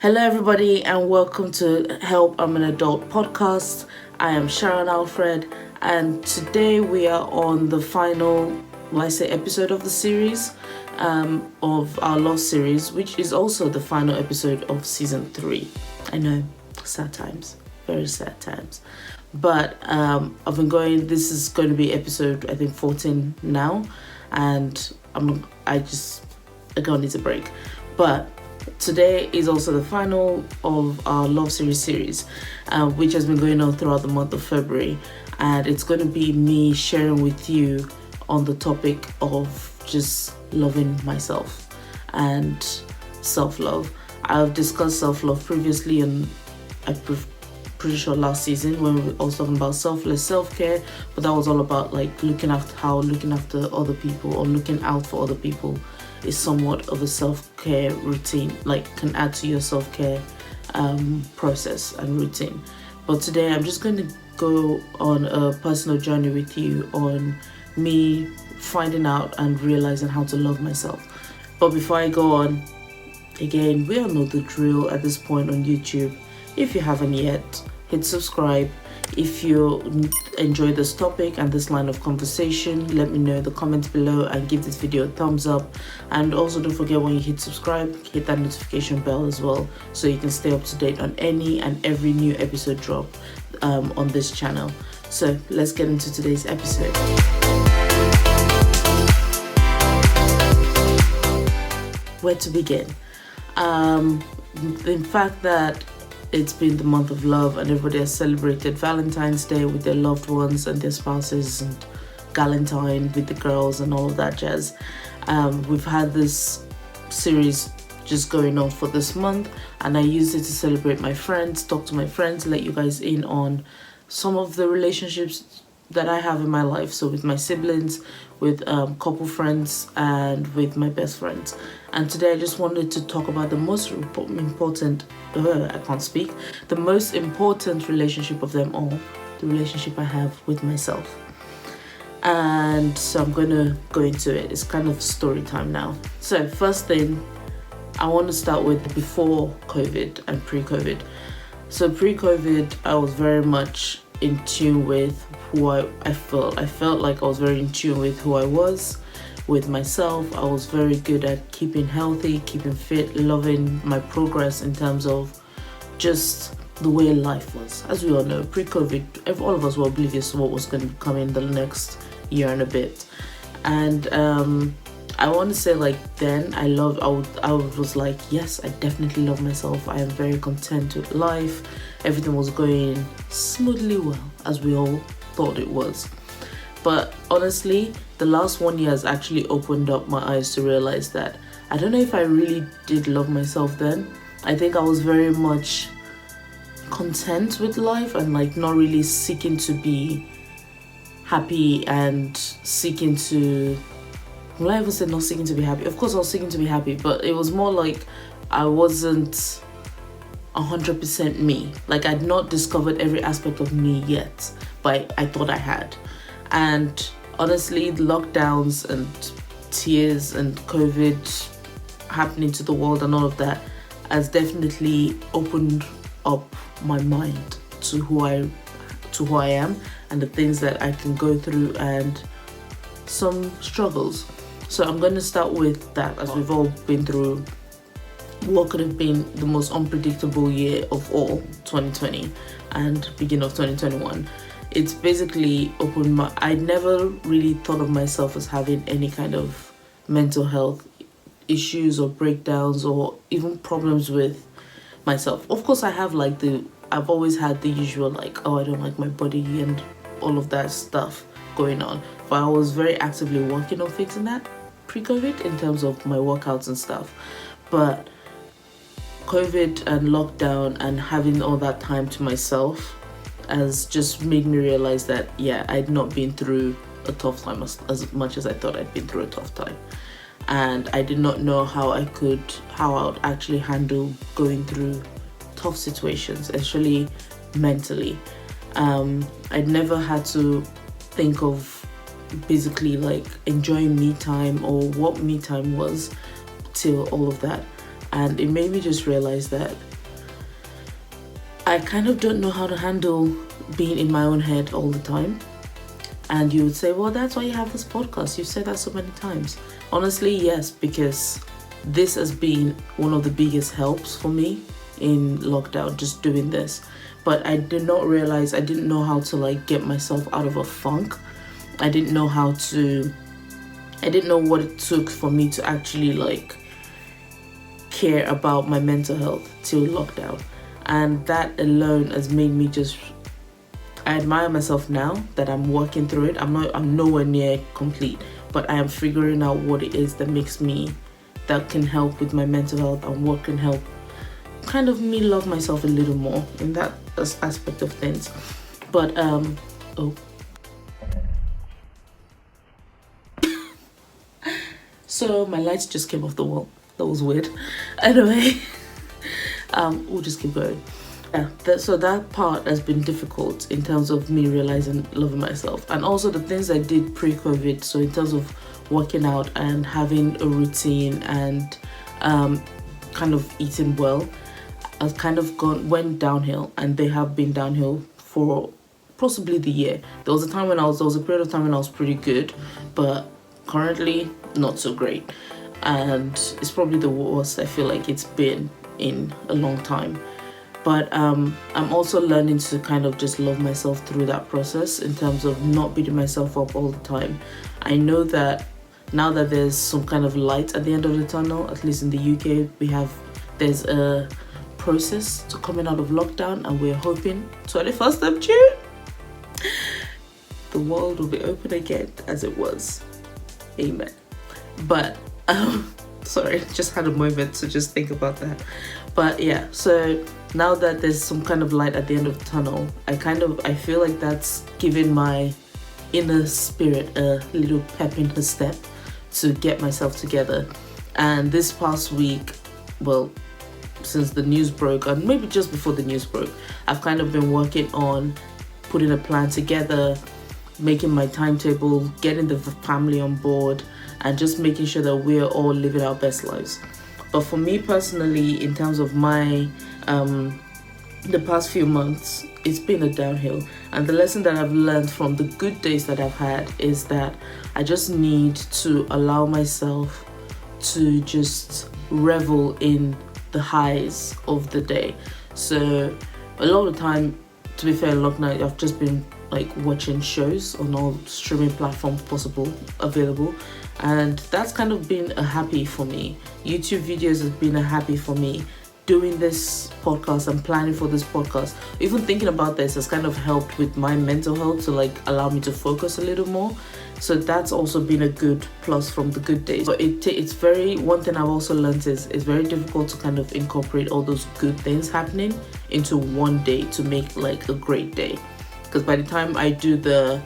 Hello, everybody, and welcome to Help I'm an Adult podcast. I am Sharon Alfred, and today we are on the final, episode of the series, of our love series, which is also the final episode of season 3. I know, sad times, very sad times. But I've been going. This is going to be episode, I think, 14 now, and I don't need a break, but. Today is also the final of our love series, which has been going on throughout the month of February, and it's going to be me sharing with you on the topic of just loving myself and self-love. I've discussed self-love previously, and I'm pretty sure last season when we were also talking about selfless self-care, but that was all about looking after other people or looking out for other people is somewhat of a self-care routine, can add to your self-care process and routine. But today I'm just going to go on a personal journey with you on me finding out and realizing how to love myself. But before I go on, again, we all know the drill at this point on YouTube. If you haven't yet, hit subscribe. If you enjoy this topic and this line of conversation, let me know in the comments below and give this video a thumbs up. And also don't forget, when you hit subscribe, hit that notification bell as well, so you can stay up to date on any and every new episode drop on this channel. So let's get into today's episode. Where to begin? In fact that it's been the month of love, and everybody has celebrated Valentine's Day with their loved ones and their spouses, and Galentine with the girls and all of that jazz. We've had this series just going on for this month, and I used it to celebrate my friends, talk to my friends, let you guys in on some of the relationships that I have in my life. So with my siblings, with couple friends, and with my best friends. And today I just wanted to talk about the most important, the most important relationship of them all, the relationship I have with myself. And so I'm going to go into it. It's kind of story time now. So first thing, I want to start with before COVID and pre-COVID. So pre-COVID, I was very much in tune with who I felt. I felt like I was very in tune with who I was, with myself. I was very good at keeping healthy, keeping fit, loving my progress in terms of just the way life was. As we all know, pre-COVID, all of us were oblivious to what was going to come in the next year and a bit. And I want to say then I was like, yes, I definitely love myself. I am very content with life. Everything was going smoothly well, as we all thought it was. But honestly, the last 1 year has actually opened up my eyes to realize that I don't know if I really did love myself then. I think I was very much content with life and not really seeking to be happy and seeking to... Well, I even said not seeking to be happy. Of course I was seeking to be happy, but it was more like I wasn't 100% me. I'd not discovered every aspect of me yet, but I thought I had. And honestly, the lockdowns and tears and COVID happening to the world and all of that has definitely opened up my mind to who I am and the things that I can go through and some struggles. So I'm going to start with that, as we've all been through what could have been the most unpredictable year of all, 2020 and beginning of 2021. It's basically opened I never really thought of myself as having any kind of mental health issues or breakdowns or even problems with myself. Of course I have I've always had the usual I don't like my body and all of that stuff going on, but I was very actively working on fixing that pre-COVID in terms of my workouts and stuff. But COVID and lockdown and having all that time to myself has just made me realize that I'd not been through a tough time as much as I thought I'd been through a tough time. And I did not know how I would actually handle going through tough situations, especially mentally. I'd never had to think of basically enjoying me time or what me time was till all of that. And it made me just realize that I kind of don't know how to handle being in my own head all the time. And you would say, well, that's why you have this podcast. You've said that so many times. Honestly, yes, because this has been one of the biggest helps for me in lockdown, just doing this. But I did not realize, I didn't know how to like get myself out of a funk. I didn't know what it took for me to actually like care about my mental health till lockdown. And that alone has made me I admire myself now that I'm working through it. I'm nowhere near complete, but I am figuring out what it is that can help with my mental health, and what can help kind of me love myself a little more in that aspect of things. But so my lights just came off the wall. That was weird. Anyway, we'll just keep going. Yeah, so that part has been difficult in terms of me realizing loving myself, and also the things I did pre-COVID. So in terms of working out and having a routine and kind of eating well, I've kind of went downhill, and they have been downhill for possibly the year. There was a period of time when I was pretty good, but currently not so great, and it's probably the worst I feel like it's been in a long time. But I'm also learning to kind of just love myself through that process, in terms of not beating myself up all the time. I know that now that there's some kind of light at the end of the tunnel, at least in the UK, there's a process to coming out of lockdown, and we're hoping 21st of June, the world will be open again as it was. Amen. But sorry, just had a moment to just think about that. But yeah, so now that there's some kind of light at the end of the tunnel, I feel like that's giving my inner spirit a little pep in her step to get myself together. And this past week, well, since the news broke, and maybe just before the news broke, I've kind of been working on putting a plan together, making my timetable, getting the family on board, and just making sure that we're all living our best lives. But for me personally, in terms of my the past few months, it's been a downhill. And the lesson that I've learned from the good days that I've had is that I just need to allow myself to just revel in the highs of the day. So a lot of the time, to be fair, lockdown, I've just been like watching shows on all streaming platforms available, and that's kind of been a happy for me. YouTube videos has been a happy for me. Doing this podcast and planning for this podcast, even thinking about this, has kind of helped with my mental health to like allow me to focus a little more. So that's also been a good plus from the good days. But one thing I've also learned is it's very difficult to kind of incorporate all those good things happening into one day to make like a great day. Because by the time I do the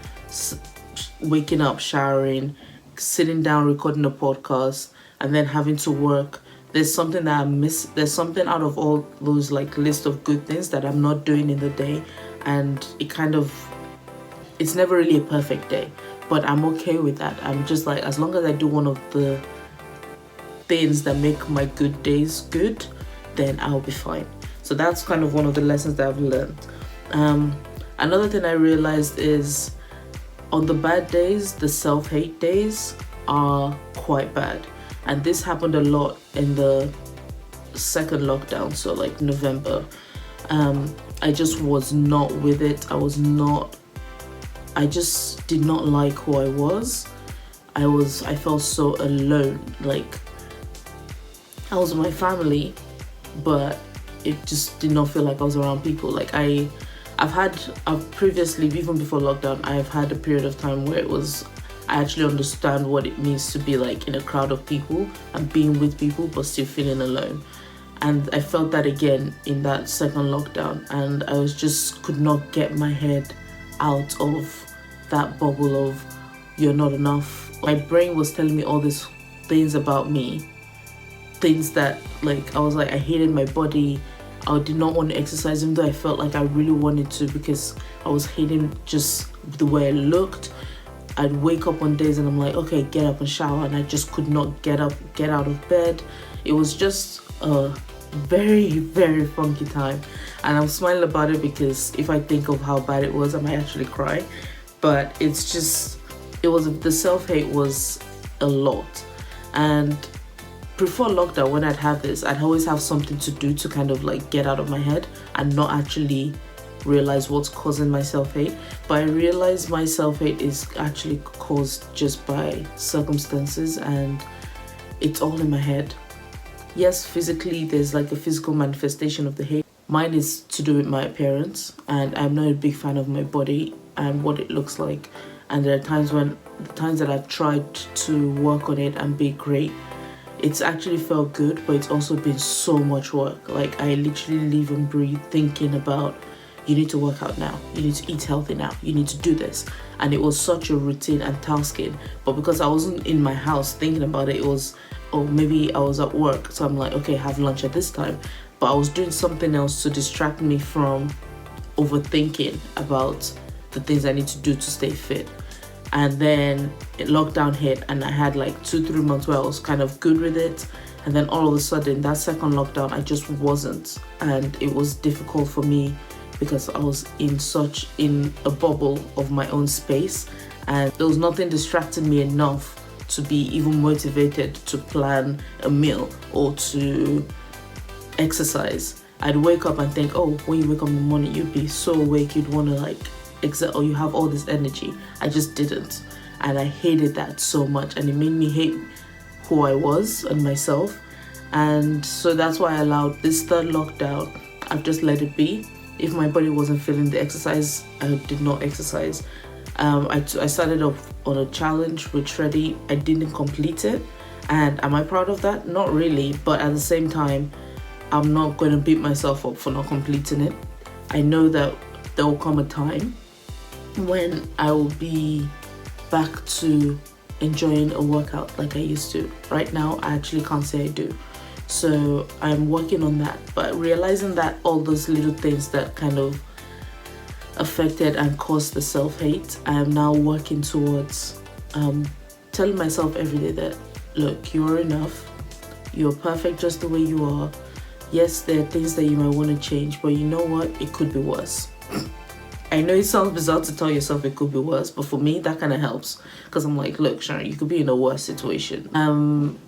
waking up, showering, sitting down, recording a podcast, and then having to work, there's something that I miss. There's something out of all those like list of good things that I'm not doing in the day, and it's never really a perfect day, but I'm okay with that. I'm just like, as long as I do one of the things that make my good days good, then I'll be fine. So that's kind of one of the lessons that I've learned. Another thing I realized is, on the bad days, the self-hate days are quite bad. And this happened a lot in the second lockdown, so like November. I just was not with it. I just did not like who I was. I felt so alone. Like, I was with my family, but it just did not feel like I was around people. Like I've previously, even before lockdown, I've had a period of time where I actually understand what it means to be like in a crowd of people and being with people but still feeling alone. And I felt that again in that second lockdown, and I could not get my head out of that bubble of you're not enough. My brain was telling me all these things about me, things that like I was like, I hated my body. I did not want to exercise, even though I felt like I really wanted to, because I was hating just the way I looked. I'd wake up on days and I'm like, okay, get up and shower, and I just could not get out of bed. It was just a very, very funky time, and I'm smiling about it because if I think of how bad it was, I might actually cry. But it's just, it was, the self-hate was a lot. And before lockdown, when I'd have this, I'd always have something to do to kind of like get out of my head and not actually realize what's causing my self-hate. But I realized my self-hate is actually caused just by circumstances, and it's all in my head. Yes, physically there's like a physical manifestation of the hate. Mine is to do with my appearance, and I'm not a big fan of my body and what it looks like. And there are times that I've tried to work on it and be great, it's actually felt good, but it's also been so much work. Like, I literally live and breathe thinking about, you need to work out now, you need to eat healthy now, you need to do this. And it was such a routine and tasking, but because I wasn't in my house thinking about it, it was, oh, maybe I was at work, so I'm like, okay, have lunch at this time. But I was doing something else to distract me from overthinking about the things I need to do to stay fit. And then lockdown hit, and I had like 2-3 months where I was kind of good with it. And then all of a sudden, that second lockdown, I just wasn't. And it was difficult for me because I was in a bubble of my own space, and there was nothing distracting me enough to be even motivated to plan a meal or to exercise. I'd wake up and think, oh, when you wake up in the morning, you'd be so awake, you'd want to like exert, or you have all this energy. I just didn't, and I hated that so much, and it made me hate who I was and myself. And so that's why I allowed this third lockdown. I've just let it be. If my body wasn't feeling the exercise, I did not exercise. I started off on a challenge with Shreddy. I didn't complete it, and am I proud of that? Not really, but at the same time, I'm not going to beat myself up for not completing it. I know that there will come a time when I will be back to enjoying a workout like I used to. Right now, I actually can't say I do. So I'm working on that, but realizing that all those little things that kind of affected and caused the self-hate, I am now working towards telling myself every day that, look, you are enough, you're perfect just the way you are. Yes, there are things that you might want to change, but you know what, it could be worse. I know it sounds bizarre to tell yourself it could be worse, but for me that kind of helps, because I'm like, look, Sharon, you could be in a worse situation.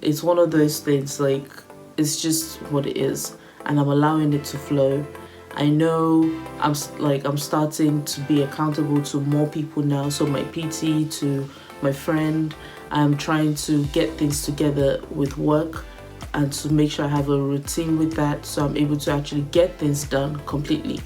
It's one of those things, like, it's just what it is, and I'm allowing it to flow. I know I'm starting to be accountable to more people now, so my PT, to my friend. I'm trying to get things together with work and to make sure I have a routine with that, so I'm able to actually get things done completely.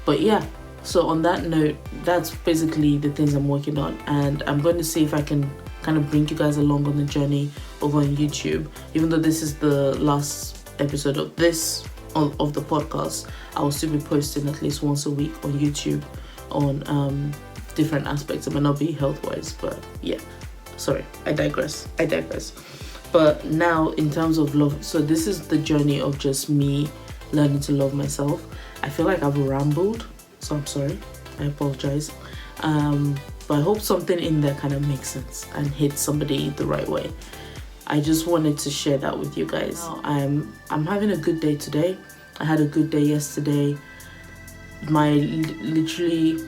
But yeah, so on that note, that's basically the things I'm working on, and I'm going to see if I can kind of bring you guys along on the journey over on YouTube. Even though this is the last episode of the podcast, I will still be posting at least once a week on YouTube on different aspects. It might not be health-wise, but yeah, sorry, I digress. But now, in terms of love, so this is the journey of just me learning to love myself. I feel like I've rambled, so I'm sorry, I apologize. But I hope something in there kind of makes sense and hits somebody the right way. I just wanted to share that with you guys. I'm having a good day today. I had a good day yesterday. Literally,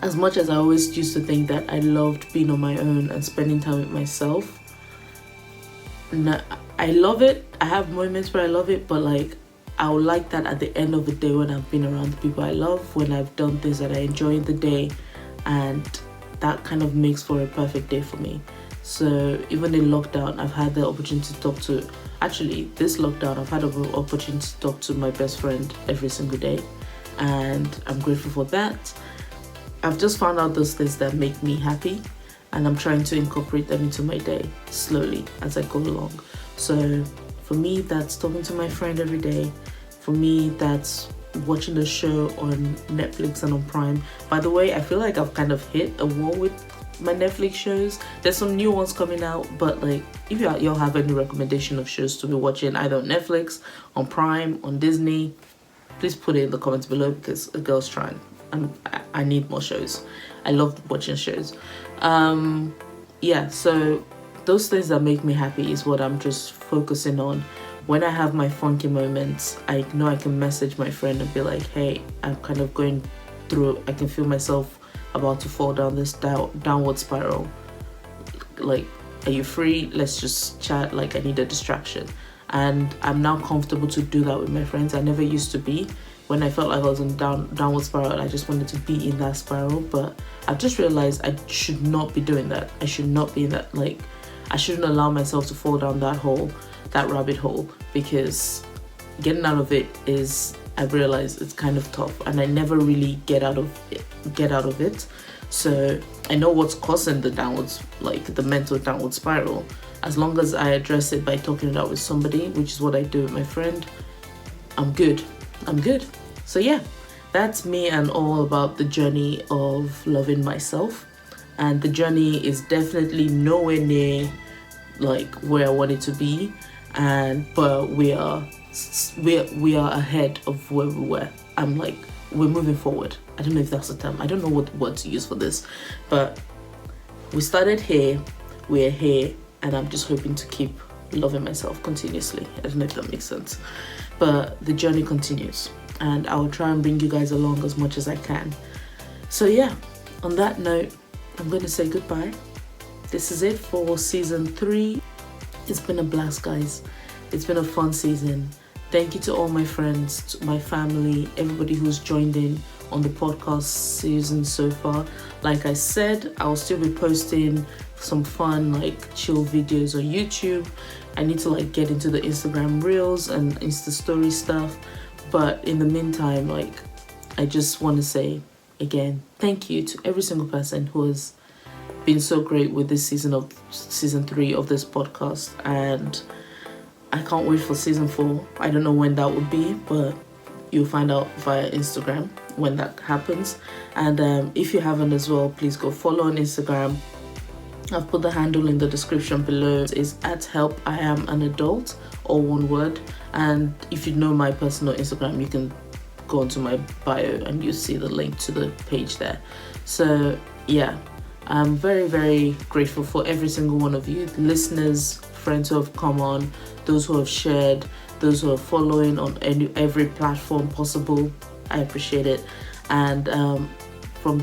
as much as I always used to think that I loved being on my own and spending time with myself, I love it. I have moments where I love it, but like, I would like that at the end of the day, when I've been around the people I love, when I've done things that I enjoy in the day, and that kind of makes for a perfect day for me. So even in lockdown, I've had the opportunity to talk to, actually this lockdown, I've had an opportunity to talk to my best friend every single day, and I'm grateful for that. I've just found out those things that make me happy, and I'm trying to incorporate them into my day slowly as I go along. So for me, that's talking to my friend every day. For me, that's watching the show on Netflix and on Prime. By the way, I feel like I've kind of hit a wall with my Netflix shows. There's some new ones coming out, but like, if y'all have any recommendation of shows to be watching, either on Netflix, on Prime, on Disney, please put it in the comments below, because a girl's trying, and I need more shows. I love watching shows. Yeah, so those things that make me happy is what I'm just focusing on when I have my funky moments, I know I can message my friend and be like, hey, I'm kind of going through, I can feel myself about to fall down this downward spiral. Like, are you free? Let's just chat. Like, I need a distraction. And I'm now comfortable to do that with my friends. I never used to be. When I felt like I was in downward spiral, I just wanted to be in that spiral. But I've just realized I should not be doing that. I should not be in that, like, I shouldn't allow myself to fall down that hole, that rabbit hole, because getting out of it is, I realize it's kind of tough, and I never really get out of it. So I know what's causing the downwards, like the mental downward spiral. As long as I address it by talking it out with somebody, which is what I do with my friend, I'm good. So yeah, that's me and all about the journey of loving myself. And the journey is definitely nowhere near like where I want it to be, but we are ahead of where we were. I'm like, we're moving forward. I don't know if that's the term. I don't know what word to use for this, but we started here, we're here, and I'm just hoping to keep loving myself continuously. I don't know if that makes sense, but the journey continues, and I will try and bring you guys along as much as I can. So yeah, on that note, I'm going to say goodbye. This is it for season 3. It's been a blast, guys. It's been a fun season. Thank you to all my friends, to my family, everybody who's joined in on the podcast season so far. Like I said, I'll still be posting some fun, like chill videos on YouTube. I need to like get into the Instagram reels and Insta story stuff. But in the meantime, like, I just want to say again, thank you to every single person who has been so great with this season 3 of this podcast, and I can't wait for season 4. I don't know when that would be, but you'll find out via Instagram when that happens. And if you haven't as well, please go follow on Instagram. I've put the handle in the description below. It's @helpiamanadult, all one word. And if you know my personal Instagram, you can go onto my bio and you'll see the link to the page there. So yeah, I'm very, very grateful for every single one of you, listeners, friends who have come on, those who have shared, those who are following on every platform possible. I appreciate it. And from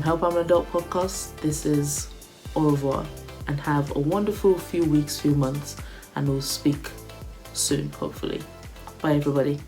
Help I'm an Adult podcast, this is au revoir, and have a wonderful few weeks, few months, and we'll speak soon, hopefully. Bye, everybody.